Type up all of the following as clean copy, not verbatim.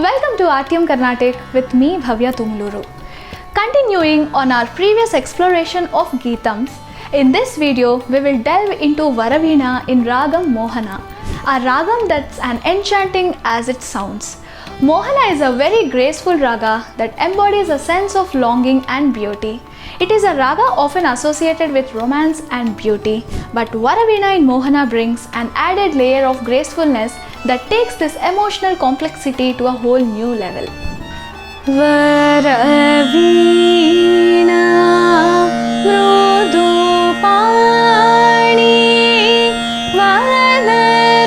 Welcome to Artium Carnatic with me Bhavya Tumluru. Continuing on our previous exploration of Geethams, in this video we will delve into Varaveena in Ragam Mohana, a ragam that's as enchanting as it sounds. Mohana is a very graceful raga that embodies a sense of longing and beauty. It is a raga often associated with romance and beauty, but Varaveena in Mohana brings an added layer of gracefulness that takes this emotional complexity to a whole new level. Varaveena mrudu pani vadarohalo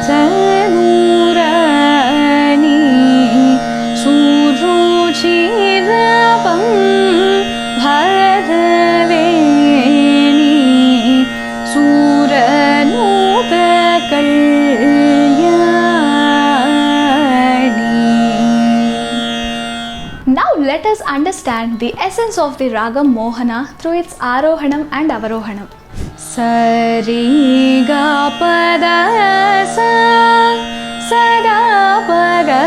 sanurani suruchirapam Varaveeni suranuta Now let us understand the essence of the Ragam Mohana through its Arohanam and Avarohanam. Sari ga pada sa sada pada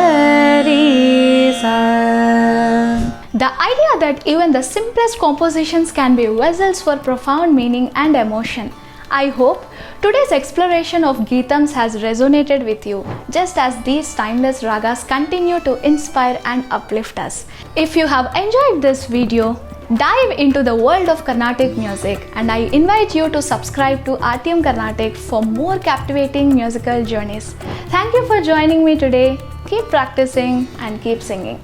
re sa. The idea that even the simplest compositions can be vessels for profound meaning and emotion. I hope today's exploration of Geethams has resonated with you, just as these timeless ragas continue to inspire and uplift us. If you have enjoyed this video, dive into the world of Carnatic music, and I invite you to subscribe to Artium Carnatic for more captivating musical journeys. Thank you for joining me today. Keep practicing and keep singing.